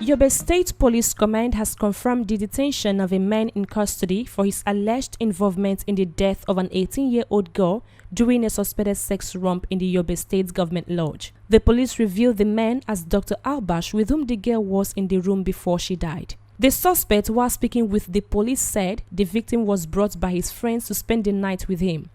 Yobe State Police Command has confirmed the detention of a man in custody for his alleged involvement in the death of an 18-year-old girl during a suspected sex romp in the Yobe State Government Lodge. The police revealed the man as Dr. Albash, with whom the girl was in the room before she died. The suspect, while speaking with the police, said the victim was brought by his friends to spend the night with him.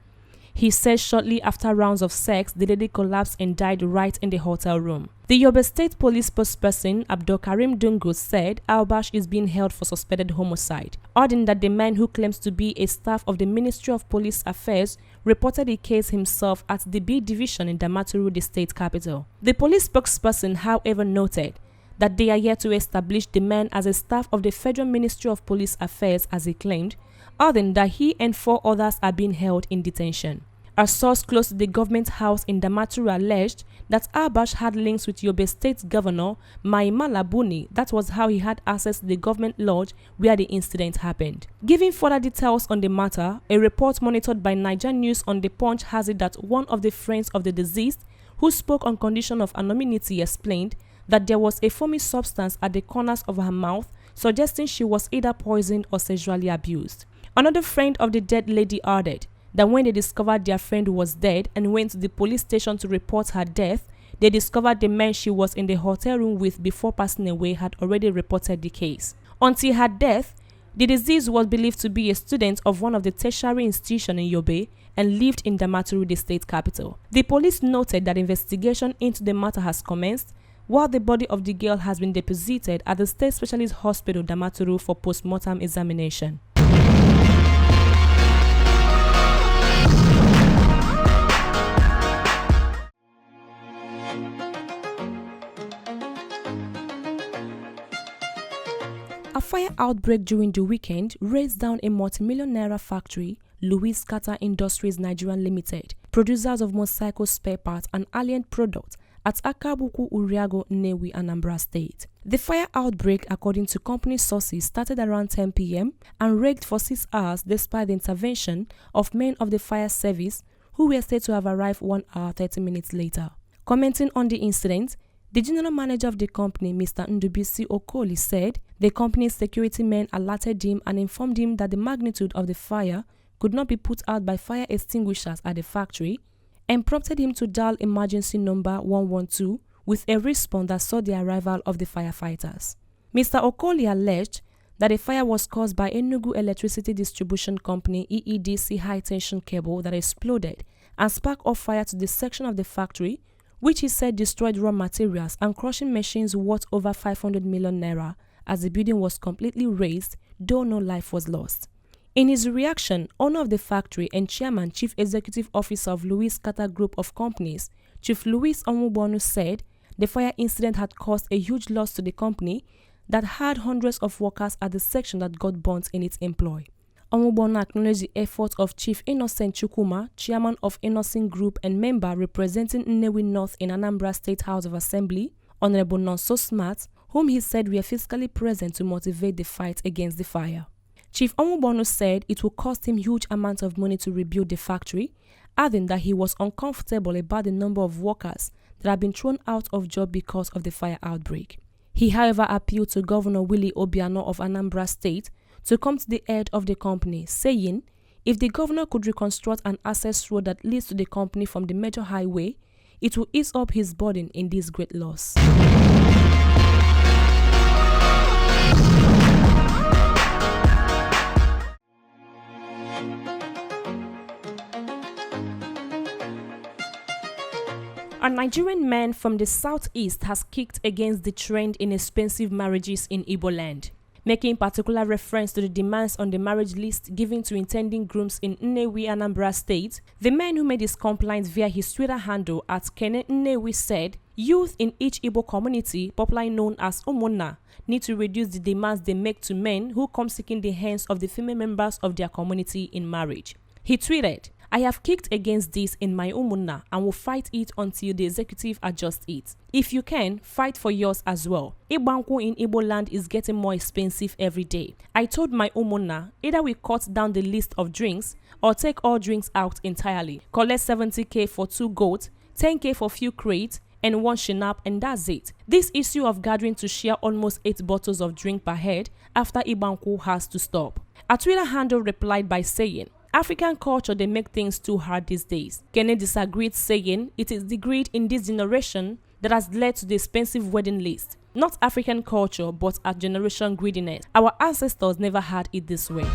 He said shortly after rounds of sex, the lady collapsed and died right in the hotel room. The Yobe State Police spokesperson, Abdul Karim Dungu, said Albash is being held for suspected homicide, adding that the man, who claims to be a staff of the Ministry of Police Affairs, reported the case himself at the B Division in Damaturu, the state capital. The police spokesperson, however, noted that they are yet to establish the man as a staff of the Federal Ministry of Police Affairs, as he claimed, adding that he and 4 others are being held in detention. A source close to the government house in Damaturu alleged that Albash had links with Yobe State Governor Maimala Buni. That was how he had access to the government lodge where the incident happened. Giving further details on the matter, a report monitored by Niger News on the Punch has it that one of the friends of the deceased, who spoke on condition of anonymity, explained that there was a foamy substance at the corners of her mouth, suggesting she was either poisoned or sexually abused. Another friend of the dead lady added that when they discovered their friend was dead and went to the police station to report her death, they discovered the man she was in the hotel room with before passing away had already reported the case. Until her death, the deceased was believed to be a student of one of the tertiary institutions in Yobe and lived in Damaturu, the state capital. The police noted that investigation into the matter has commenced, while the body of the girl has been deposited at the State Specialist Hospital Damaturu for post-mortem examination. A fire outbreak during the weekend razed down a multi-million naira factory, Louis Carter Industries Nigerian Limited, producers of motorcycle spare parts and alien products, at Akabuku Uriago, Nnewi, Anambra State. The fire outbreak, according to company sources, started around 10 p.m. and raged for 6 hours despite the intervention of men of the fire service, who were said to have arrived 1 hour 30 minutes later. Commenting on the incident, the general manager of the company, Mr. Ndubisi Okoli, said the company's security men alerted him and informed him that the magnitude of the fire could not be put out by fire extinguishers at the factory, and prompted him to dial emergency number 112 with a response that saw the arrival of the firefighters. Mr. Okoli alleged that the fire was caused by Enugu Electricity Distribution Company EEDC high-tension cable that exploded and sparked off fire to the section of the factory, which he said destroyed raw materials and crushing machines worth over 500 million naira, as the building was completely razed, though no life was lost. In his reaction, owner of the factory and chairman chief executive officer of Louis Carter Group of Companies, Chief Louis Onwubonu, said the fire incident had caused a huge loss to the company that had hundreds of workers at the section that got burnt in its employ. Onwubonu acknowledged the effort of Chief Innocent Chukwuma, chairman of Innocent Group and member representing Nnewi North in Anambra State House of Assembly, Honorable Nonso Smart, whom he said were physically present to motivate the fight against the fire. Chief Onwubonu said it will cost him huge amounts of money to rebuild the factory, adding that he was uncomfortable about the number of workers that have been thrown out of job because of the fire outbreak. He, however, appealed to Governor Willie Obiano of Anambra State to come to the aid of the company, saying if the governor could reconstruct an access road that leads to the company from the major highway, it will ease up his burden in this great loss. A Nigerian man from the southeast has kicked against the trend in expensive marriages in Igbo land, making particular reference to the demands on the marriage list given to intending grooms in Nnewi, Anambra State. The man, who made his complaint via his Twitter handle at Kene Nnewi, said youth in each Igbo community, popularly known as Umunna, need to reduce the demands they make to men who come seeking the hands of the female members of their community in marriage. He tweeted, "I have kicked against this in my Umunna and will fight it until the executive adjusts it. If you can, fight for yours as well. Igbanku in Igbo land is getting more expensive every day. I told my Umunna, either we cut down the list of drinks or take all drinks out entirely. Collect 70k for 2 goats, 10k for few crates, and one shinap and that's it. This issue of gathering to share almost 8 bottles of drink per head after Ibanku has to stop. A Twitter handle replied by saying, African culture they make things too hard these days. Kene disagreed, saying it is the greed in this generation that has led to the expensive wedding list. Not African culture, but a generation greediness. Our ancestors never had it this way.